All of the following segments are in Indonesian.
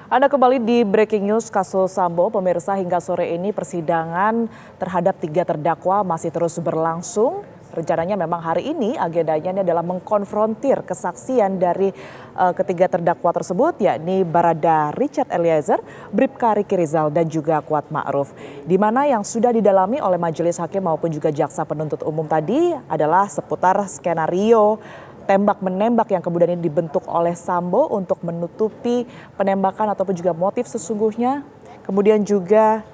Anda kembali di Breaking News kasus Sambo. Pemirsa, hingga sore ini persidangan terhadap 3 terdakwa masih terus berlangsung. Rencananya memang hari ini agendanya ini adalah mengkonfrontir kesaksian dari ketiga terdakwa tersebut, yakni Barada Richard Eliezer, Bribka Riki Rizal, dan juga Kuat Ma'ruf. Di mana yang sudah didalami oleh majelis hakim maupun juga jaksa penuntut umum tadi adalah seputar skenario tembak-menembak yang kemudian ini dibentuk oleh Sambo untuk menutupi penembakan ataupun juga motif sesungguhnya. Kemudian juga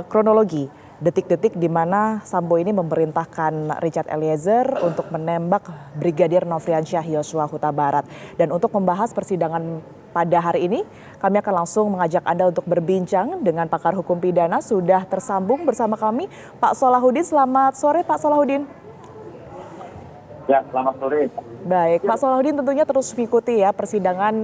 kronologi detik-detik di mana Sambo ini memerintahkan Richard Eliezer untuk menembak Brigadir Nofriansyah Yosua Huta Barat. Dan untuk membahas persidangan pada hari ini, kami akan langsung mengajak Anda untuk berbincang dengan pakar hukum pidana. Sudah tersambung bersama kami Pak Solahuddin. Selamat sore Pak Solahuddin. Ya, selamat sore. Baik, Pak Solahuddin tentunya terus mengikuti ya persidangan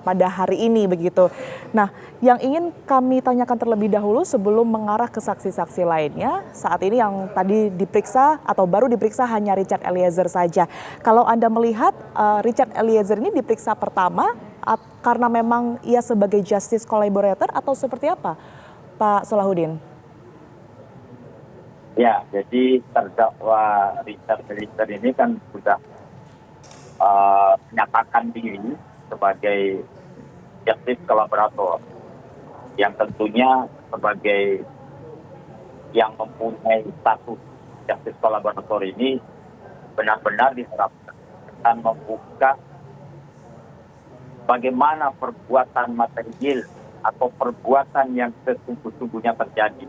pada hari ini begitu. Nah, yang ingin kami tanyakan terlebih dahulu sebelum mengarah ke saksi-saksi lainnya, saat ini yang tadi diperiksa atau baru diperiksa hanya Richard Eliezer saja. Kalau Anda melihat Richard Eliezer ini diperiksa pertama karena memang ia sebagai justice collaborator atau seperti apa, Pak Solahuddin? Ya, jadi terdakwa Richard Eliezer ini kan sudah menyatakan diri sebagai justice collaborator yang tentunya sebagai yang mempunyai status justice collaborator ini benar-benar diharapkan akan membuka bagaimana perbuatan material atau perbuatan yang sesungguh-sungguhnya terjadi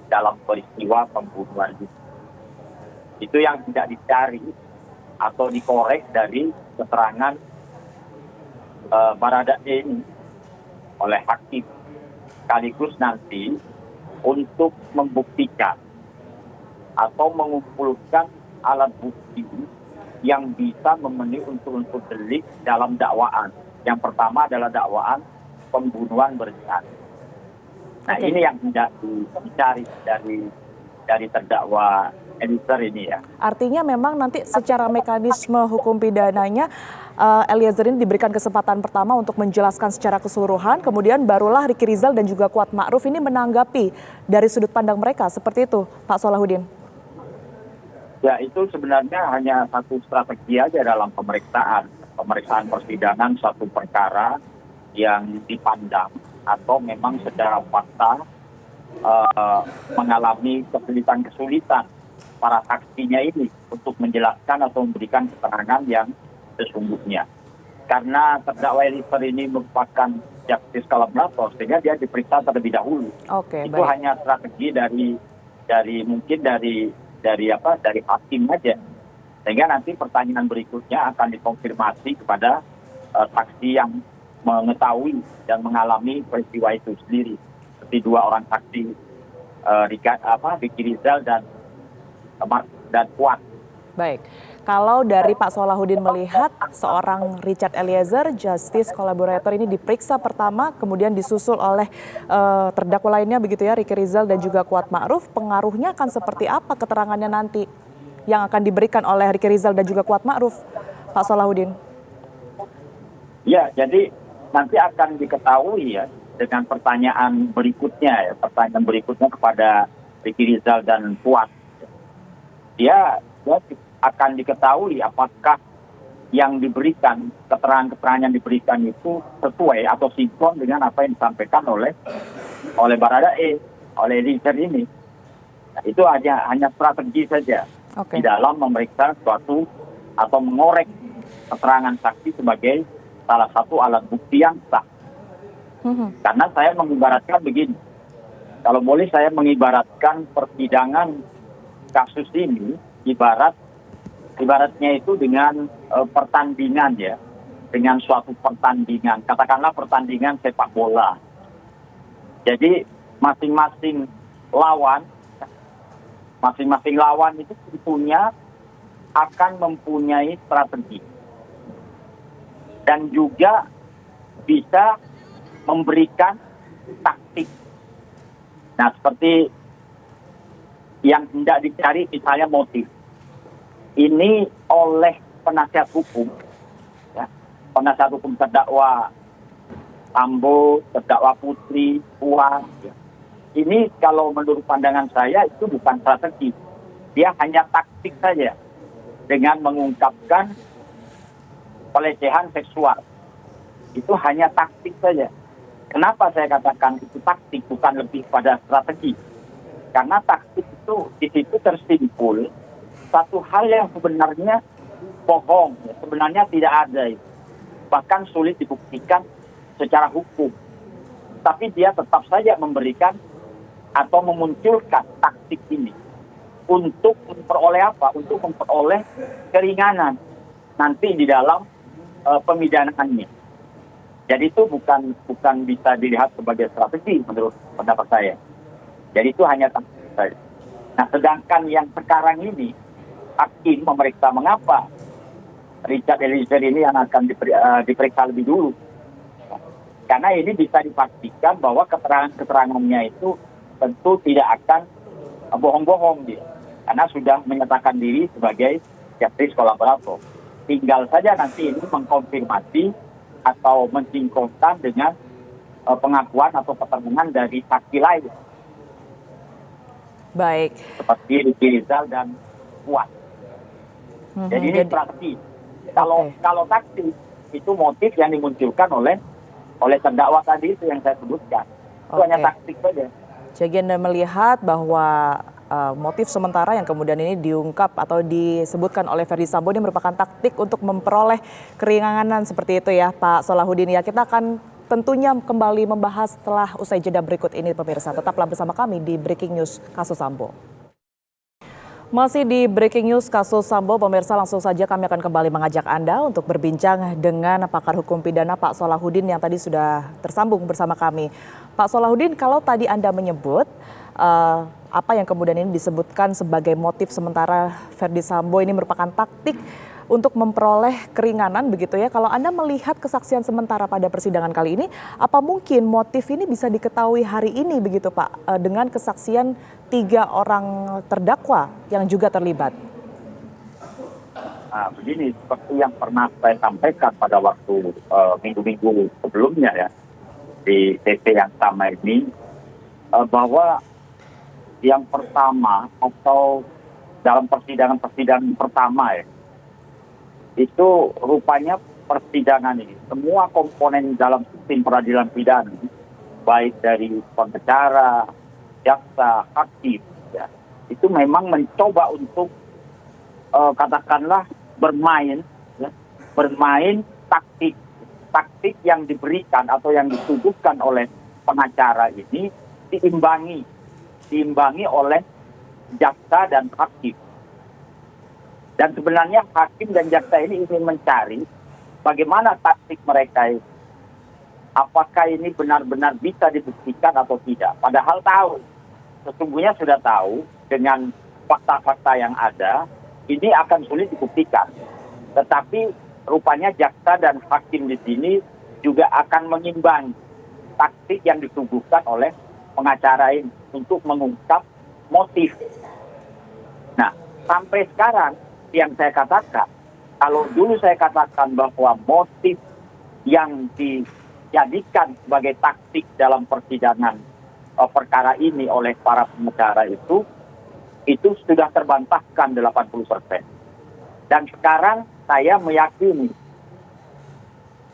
dalam peristiwa pembunuhan itu yang tidak dicari atau dikorek dari keterangan Baradae ini oleh hakim, sekaligus nanti untuk membuktikan atau mengumpulkan alat bukti yang bisa memenuhi unsur-unsur delik dalam dakwaan. Yang pertama adalah dakwaan pembunuhan berencana. Nah, ini yang tidak dicari dari terdakwa Eliezer ini ya. Artinya memang nanti secara mekanisme hukum pidananya Eliezer ini diberikan kesempatan pertama untuk menjelaskan secara keseluruhan, kemudian barulah Riki Rizal dan juga Kuat Ma'ruf ini menanggapi dari sudut pandang mereka. Seperti itu, Pak Solahuddin. Ya, itu sebenarnya hanya satu strategi aja dalam pemeriksaan persidangan satu perkara yang dipandang atau memang secara fakta mengalami kesulitan para saksinya ini untuk menjelaskan atau memberikan keterangan yang sesungguhnya. Karena terdakwa Eliezer ini merupakan justice collaborator, sehingga dia diperiksa terlebih dahulu. Itu baik. Hanya strategi dari hakim aja. Sehingga nanti pertanyaan berikutnya akan dikonfirmasi kepada saksi yang mengetahui dan mengalami peristiwa itu sendiri, seperti 2 orang saksi Riki Rizal dan Kuat. Baik, kalau dari Pak Solahuddin melihat seorang Richard Eliezer, justice collaborator ini diperiksa pertama, kemudian disusul oleh terdakwa lainnya begitu ya, Riki Rizal dan juga Kuat Ma'ruf, pengaruhnya akan seperti apa keterangannya nanti yang akan diberikan oleh Riki Rizal dan juga Kuat Ma'ruf, Pak Solahuddin? Ya, jadi nanti akan diketahui ya dengan pertanyaan berikutnya kepada Riki Rizal dan Kuat. Dia akan diketahui apakah yang diberikan, keterangan-keterangan yang diberikan itu sesuai atau sinkron dengan apa yang disampaikan oleh Baradae, oleh Eliezer ini. Nah, itu hanya strategi saja di dalam memeriksa suatu atau mengorek keterangan saksi sebagai salah satu alat bukti yang sah. Karena saya mengibaratkan begini, kalau boleh saya mengibaratkan persidangan kasus ini ibaratnya itu dengan pertandingan ya, dengan suatu pertandingan, katakanlah pertandingan sepak bola. Jadi masing-masing lawan itu tentunya akan mempunyai strategi dan juga bisa memberikan taktik. Nah, seperti yang tidak dicari misalnya motif. Ini oleh penasihat hukum, ya, penasihat hukum terdakwa Sambo, terdakwa Putri, Puan. Ya. Ini kalau menurut pandangan saya itu bukan strategi. Dia hanya taktik saja dengan mengungkapkan pelecehan seksual. Itu hanya taktik saja. Kenapa saya katakan itu taktik bukan lebih pada strategi? Karena taktik itu di situ tersimpul satu hal yang sebenarnya bohong, ya. Sebenarnya tidak ada. Bahkan sulit dibuktikan secara hukum. Tapi dia tetap saja memberikan atau memunculkan taktik ini untuk memperoleh apa? Untuk memperoleh keringanan nanti di dalam pemidanaannya. Jadi itu bukan bisa dilihat sebagai strategi menurut pendapat saya. Jadi itu hanya taktik saja. Nah, sedangkan yang sekarang ini hakim memeriksa mengapa Richard Eliezer ini yang akan diperiksa lebih dulu. Karena ini bisa dipastikan bahwa keterangannya itu tentu tidak akan bohong-bohong dia. Karena sudah menyatakan diri sebagai justice kolaborator. Tinggal saja nanti ini mengkonfirmasi atau mensinkronkan dengan pengakuan atau keterangan dari saksi lain. Baik. Seperti Ricky Rizal dan Puan. Jadi ini strategi. Kalau taksi itu motif yang dimunculkan oleh terdakwa tadi itu yang saya sebutkan. Itu hanya taktik saja. Jadi Anda melihat bahwa motif sementara yang kemudian ini diungkap atau disebutkan oleh Ferdy Sambo ini merupakan taktik untuk memperoleh keringanan seperti itu ya Pak Solahuddin. Ya, kita akan tentunya kembali membahas setelah usai jeda berikut ini pemirsa. Tetaplah bersama kami di Breaking News Kasus Sambo. Masih di Breaking News Kasus Sambo, pemirsa, langsung saja kami akan kembali mengajak Anda untuk berbincang dengan pakar hukum pidana Pak Solahuddin yang tadi sudah tersambung bersama kami. Pak Solahuddin, kalau tadi Anda menyebut apa yang kemudian ini disebutkan sebagai motif sementara Ferdy Sambo ini merupakan taktik untuk memperoleh keringanan begitu ya. Kalau Anda melihat kesaksian sementara pada persidangan kali ini, apa mungkin motif ini bisa diketahui hari ini begitu Pak dengan kesaksian 3 orang terdakwa yang juga terlibat? Nah, begini, seperti yang pernah saya sampaikan pada waktu minggu-minggu sebelumnya ya, di TT yang sama ini, bahwa yang pertama atau dalam persidangan pertama ya, itu rupanya persidangan ini, semua komponen dalam sistem peradilan pidana, baik dari pengacara, jaksa, hakim, ya, itu memang mencoba untuk katakanlah bermain taktik yang diberikan atau yang dituduhkan oleh pengacara ini diimbangi oleh jaksa dan hakim. Dan sebenarnya hakim dan jaksa ini ingin mencari bagaimana taktik mereka ini. Apakah ini benar-benar bisa dibuktikan atau tidak. Padahal sesungguhnya sudah tahu dengan fakta-fakta yang ada, ini akan sulit dibuktikan. Tetapi rupanya jaksa dan hakim di sini juga akan mengimbangi taktik yang dituduhkan oleh pengacara ini untuk mengungkap motif. Nah, sampai sekarang yang saya katakan, kalau dulu saya katakan bahwa motif yang dijadikan sebagai taktik dalam persidangan perkara ini oleh para pengacara itu sudah terbantahkan 80%. Dan sekarang saya meyakini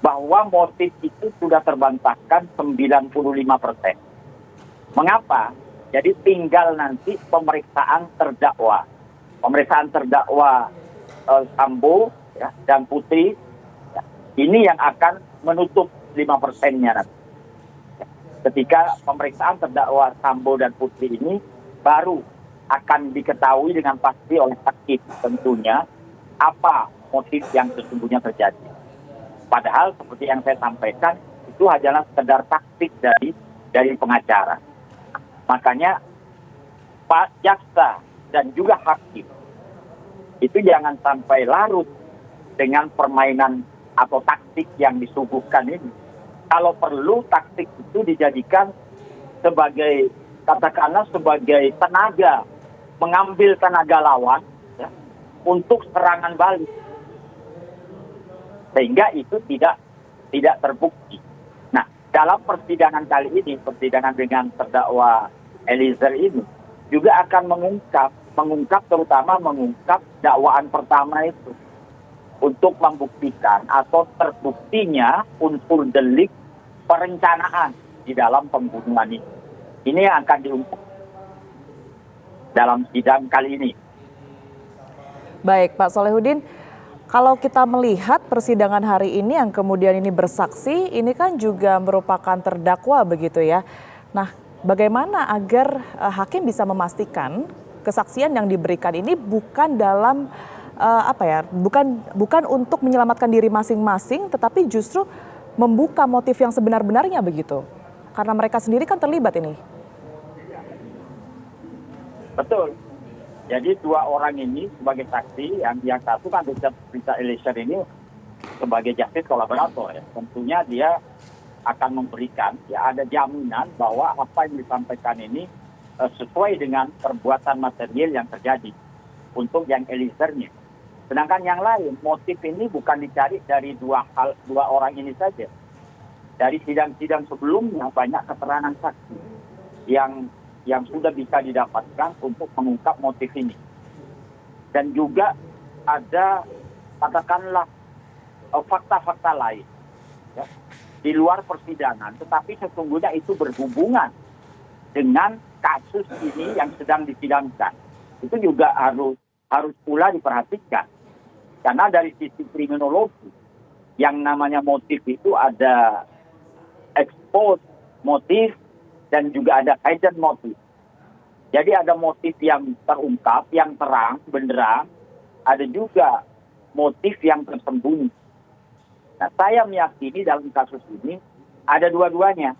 bahwa motif itu sudah terbantahkan 95%. Mengapa? Jadi tinggal nanti pemeriksaan terdakwa. Pemeriksaan terdakwa Sambo ya, dan Putri, ya, ini yang akan menutup 5%-nya nanti. Ya, ketika pemeriksaan terdakwa Sambo dan Putri ini baru akan diketahui dengan pasti oleh hakim tentunya apa motif yang sesungguhnya terjadi. Padahal seperti yang saya sampaikan itu hanyalah sekedar taktik dari pengacara. Makanya Pak jaksa dan juga hakim itu jangan sampai larut dengan permainan atau taktik yang disuguhkan ini. Kalau perlu taktik itu dijadikan sebagai, katakanlah sebagai tenaga, mengambil tenaga lawan ya, untuk serangan balik. Sehingga itu tidak terbukti. Nah, dalam persidangan kali ini, persidangan dengan terdakwa Eliezer ini, juga akan mengungkap terutama mengungkap dakwaan pertama itu. Untuk membuktikan atau terbuktinya unsur delik perencanaan di dalam pembunuhan ini. Ini yang akan diungkap dalam sidang kali ini. Baik, Pak Solehudin, kalau kita melihat persidangan hari ini yang kemudian ini bersaksi, ini kan juga merupakan terdakwa begitu ya. Nah, bagaimana agar hakim bisa memastikan kesaksian yang diberikan ini bukan dalam bukan untuk menyelamatkan diri masing-masing, tetapi justru membuka motif yang sebenar-benarnya begitu. Karena mereka sendiri kan terlibat ini. Betul. Jadi dua orang ini sebagai saksi, yang satu kan Richard Eliezer ini sebagai justice kolaborator ya. Tentunya dia akan memberikan ya ada jaminan bahwa apa yang disampaikan ini sesuai dengan perbuatan material yang terjadi untuk yang Eliezer-nya. Sedangkan yang lain, motif ini bukan dicari dari dua orang ini saja. Dari sidang-sidang sebelumnya banyak keterangan saksi yang sudah bisa didapatkan untuk mengungkap motif ini. Dan juga ada katakanlah fakta-fakta lain ya, di luar persidangan, tetapi sesungguhnya itu berhubungan dengan kasus ini yang sedang disidangkan. Itu juga harus pula diperhatikan. Karena dari sisi kriminologi, yang namanya motif itu ada expose motif dan juga ada hidden motif. Jadi ada motif yang terungkap, yang terang, benderang. Ada juga motif yang tersembunyi. Nah, saya meyakini dalam kasus ini ada dua-duanya.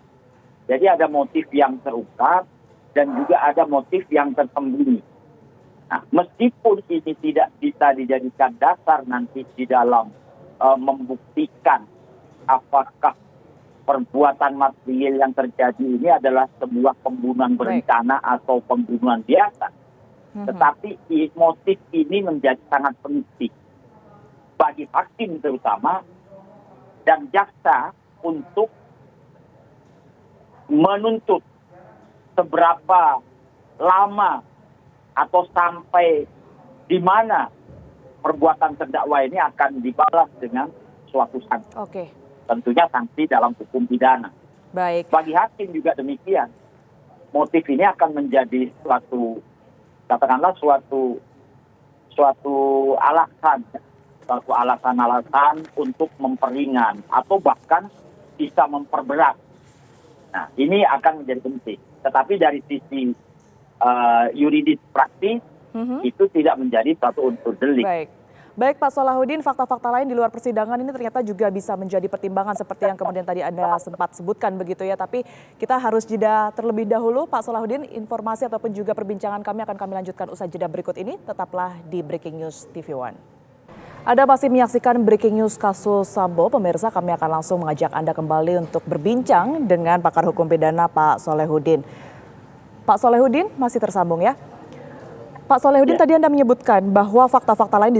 Jadi ada motif yang terungkap dan juga ada motif yang tersembunyi. Nah, meskipun ini tidak bisa dijadikan dasar nanti di dalam membuktikan apakah perbuatan material yang terjadi ini adalah sebuah pembunuhan berencana atau pembunuhan biasa. Tetapi motif ini menjadi sangat penting bagi hakim terutama dan jaksa untuk menuntut seberapa lama atau sampai di mana perbuatan terdakwa ini akan dibalas dengan suatu sanksi. Oke. Tentunya sanksi dalam hukum pidana. Baik. Bagi hakim juga demikian. Motif ini akan menjadi suatu alasan untuk memperingan atau bahkan bisa memperberat. Nah, ini akan menjadi penting. Tetapi dari sisi yuridis praktis itu tidak menjadi satu unsur delik. Baik Pak Solehudin, fakta-fakta lain di luar persidangan ini ternyata juga bisa menjadi pertimbangan seperti yang kemudian tadi Anda sempat sebutkan begitu ya. Tapi kita harus jeda terlebih dahulu. Pak Solehudin, informasi ataupun juga perbincangan kami akan kami lanjutkan usai jeda berikut ini. Tetaplah di Breaking News TV One. Anda masih menyaksikan Breaking News kasus Sambo. Pemirsa, kami akan langsung mengajak Anda kembali untuk berbincang dengan pakar hukum pidana Pak Solehudin. Pak Solehudin masih tersambung ya. Pak Solehudin, tadi Anda menyebutkan bahwa fakta-fakta lain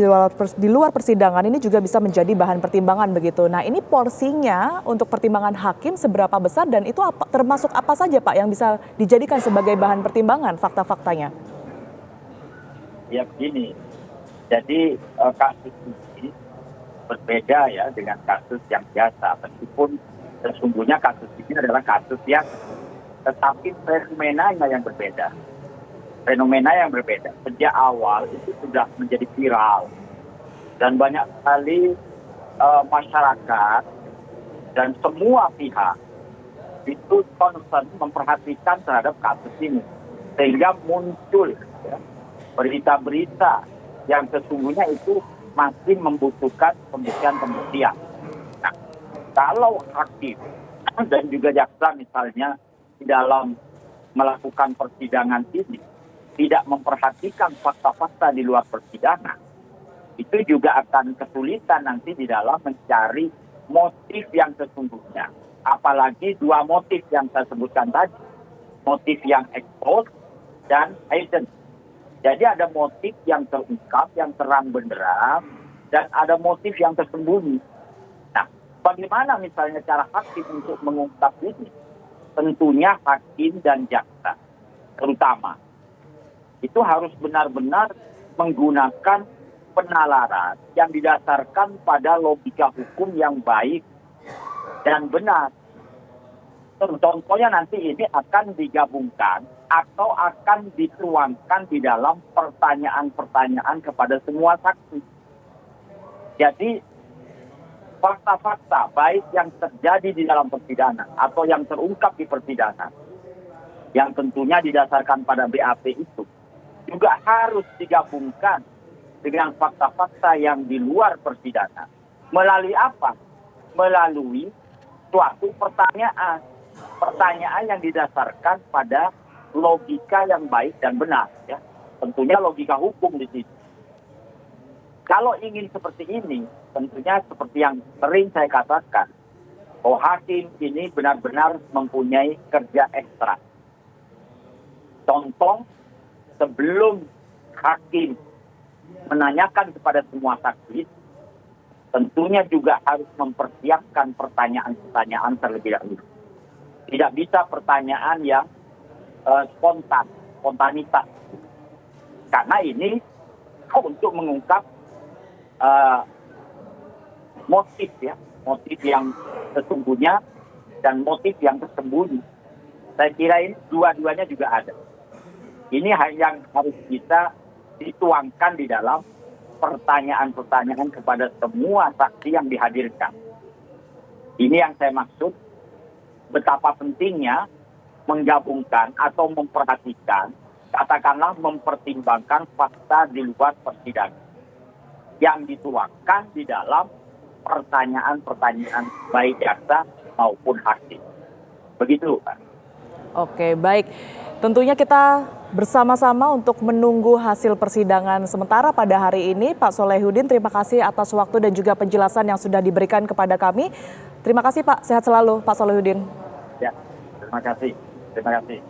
di luar persidangan ini juga bisa menjadi bahan pertimbangan begitu. Nah, ini porsinya untuk pertimbangan hakim seberapa besar dan itu termasuk apa saja Pak yang bisa dijadikan sebagai bahan pertimbangan fakta-faktanya? Ya begini, jadi kasus ini berbeda ya dengan kasus yang biasa. Meskipun sesungguhnya kasus ini adalah kasus yang tetapi fenomenanya yang berbeda. Fenomena yang berbeda. Sejak awal itu sudah menjadi viral. Dan banyak sekali masyarakat dan semua pihak itu concern memperhatikan terhadap kasus ini. Sehingga muncul ya, berita-berita yang sesungguhnya itu masih membutuhkan pembuktian-pembuktian. Nah, kalau hakim dan juga jaksa misalnya di dalam melakukan persidangan ini tidak memperhatikan fakta-fakta di luar persidangan, itu juga akan kesulitan nanti di dalam mencari motif yang sesungguhnya. Apalagi dua motif yang saya sebutkan tadi, motif yang expose dan hidden. Jadi ada motif yang terungkap, yang terang benderang, dan ada motif yang tersembunyi. Nah, Bagaimana misalnya cara hakim untuk mengungkap ini? Tentunya hakim dan jaksa terutama itu harus benar-benar menggunakan penalaran yang didasarkan pada logika hukum yang baik dan benar. Contohnya nanti ini akan digabungkan atau akan dituangkan di dalam pertanyaan-pertanyaan kepada semua saksi. Jadi fakta-fakta baik yang terjadi di dalam persidangan atau yang terungkap di persidangan yang tentunya didasarkan pada BAP itu juga harus digabungkan dengan fakta-fakta yang di luar persidangan. Melalui apa? Melalui suatu pertanyaan. Pertanyaan yang didasarkan pada logika yang baik dan benar. Ya. Tentunya logika hukum di situ. Kalau ingin seperti ini, tentunya seperti yang sering saya katakan, bahwa hakim ini benar-benar mempunyai kerja ekstra. Contoh, sebelum hakim menanyakan kepada semua saksi, tentunya juga harus mempersiapkan pertanyaan-pertanyaan terlebih dahulu. Tidak bisa pertanyaan yang spontanitas. Karena ini untuk mengungkap motif yang sesungguhnya dan motif yang tersembunyi. Saya kira ini dua-duanya juga ada. Ini yang harus bisa dituangkan di dalam pertanyaan-pertanyaan kepada semua saksi yang dihadirkan. Ini yang saya maksud, betapa pentingnya menggabungkan atau memperhatikan, katakanlah mempertimbangkan fakta di luar persidangan yang dituangkan di dalam pertanyaan-pertanyaan baik jaksa maupun hakim. Begitu, Pak. Oke, baik. Tentunya kita bersama-sama untuk menunggu hasil persidangan sementara pada hari ini. Pak Solehudin, terima kasih atas waktu dan juga penjelasan yang sudah diberikan kepada kami. Terima kasih Pak, sehat selalu Pak Solehudin. Ya, terima kasih. Terima kasih.